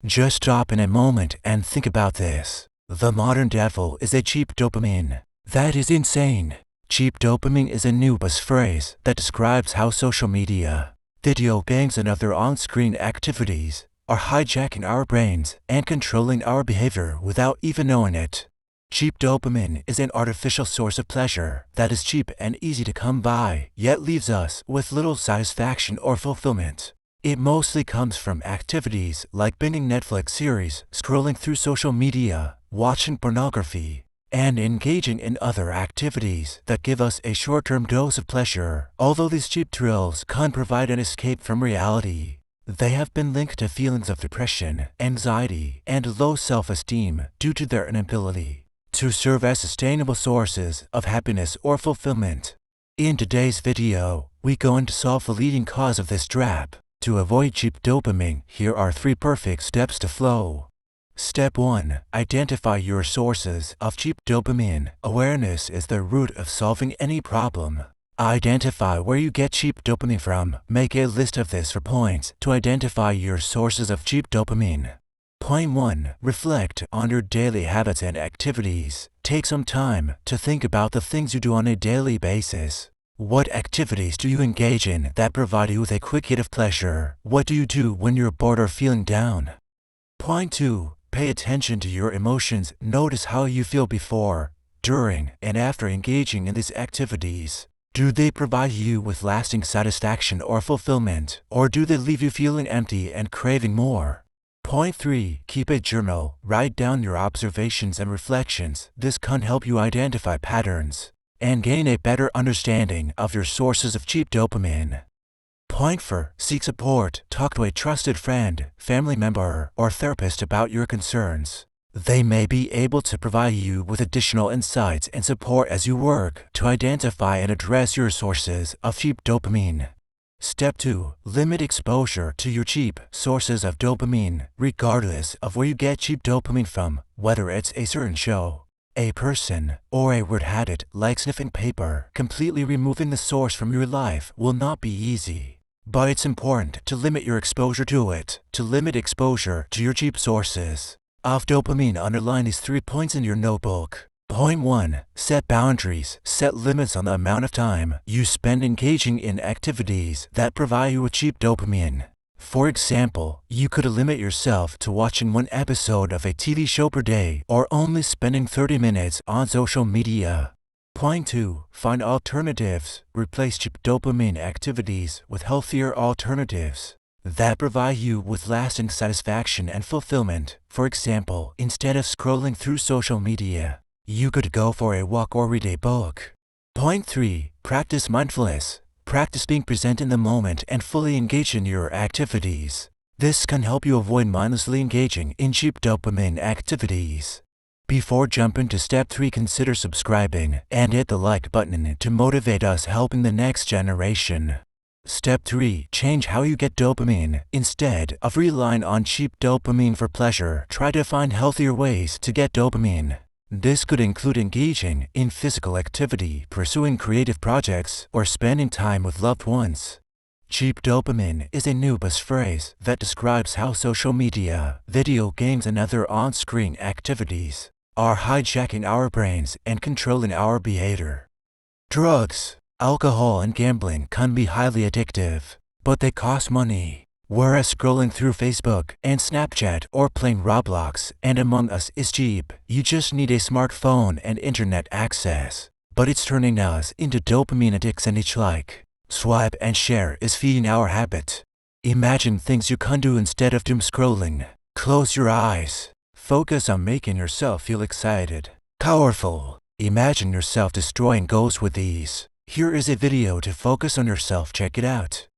Just stop in a moment and think about this. The modern devil is a cheap dopamine. That is insane. Cheap dopamine is a new buzz phrase that describes how social media, video games and other on-screen activities are hijacking our brains and controlling our behavior without even knowing it. Cheap dopamine is an artificial source of pleasure that is cheap and easy to come by, yet leaves us with little satisfaction or fulfillment. It mostly comes from activities like binging Netflix series, scrolling through social media, watching pornography, and engaging in other activities that give us a short-term dose of pleasure. Although these cheap thrills can provide an escape from reality, they have been linked to feelings of depression, anxiety, and low self-esteem due to their inability to serve as sustainable sources of happiness or fulfillment. In today's video, we go into solve the leading cause of this trap. To avoid cheap dopamine, here are 3 perfect steps to flow. Step 1. Identify your sources of cheap dopamine. Awareness is the root of solving any problem. Identify where you get cheap dopamine from. Make a list of this for points to identify your sources of cheap dopamine. Point 1. Reflect on your daily habits and activities. Take some time to think about the things you do on a daily basis. What activities do you engage in that provide you with a quick hit of pleasure? What do you do when you're bored or feeling down? Point 2. Pay attention to your emotions. Notice how you feel before, during, and after engaging in these activities. Do they provide you with lasting satisfaction or fulfillment, or do they leave you feeling empty and craving more? Point 3. Keep a journal. Write down your observations and reflections. This can help you identify patterns and gain a better understanding of your sources of cheap dopamine. Point 4. Seek support. Talk to a trusted friend, family member, or therapist about your concerns. They may be able to provide you with additional insights and support as you work to identify and address your sources of cheap dopamine. Step 2. Limit exposure to your cheap sources of dopamine, regardless of where you get cheap dopamine from, whether it's a certain show, a person, or a weird habit like sniffing paper. Completely removing the source from your life will not be easy, but it's important to limit your exposure to it. To limit exposure to your cheap sources of dopamine, underline these 3 points in your notebook. Point 1. Set boundaries. Set limits on the amount of time you spend engaging in activities that provide you with cheap dopamine. For example, you could limit yourself to watching 1 episode of a TV show per day or only spending 30 minutes on social media. Point 2. Find alternatives. Replace cheap dopamine activities with healthier alternatives that provide you with lasting satisfaction and fulfillment. For example, instead of scrolling through social media, you could go for a walk or read a book. Point 3. Practice mindfulness. Practice being present in the moment and fully engage in your activities. This can help you avoid mindlessly engaging in cheap dopamine activities. Before jumping to step 3, consider subscribing and hit the like button to motivate us helping the next generation. Step 3. Change how you get dopamine. Instead of relying on cheap dopamine for pleasure, try to find healthier ways to get dopamine. This could include engaging in physical activity, pursuing creative projects, or spending time with loved ones. Cheap dopamine is a new buzz phrase that describes how social media, video games, and other on-screen activities are hijacking our brains and controlling our behavior. Drugs, alcohol, and gambling can be highly addictive, but they cost money. Whereas scrolling through Facebook and Snapchat or playing Roblox and Among Us is cheap, you just need a smartphone and internet access. But it's turning us into dopamine addicts, and each like, swipe, and share is feeding our habit. Imagine things you can do instead of doom scrolling. Close your eyes. Focus on making yourself feel excited, powerful. Imagine yourself destroying goals with ease. Here is a video to focus on yourself. Check it out.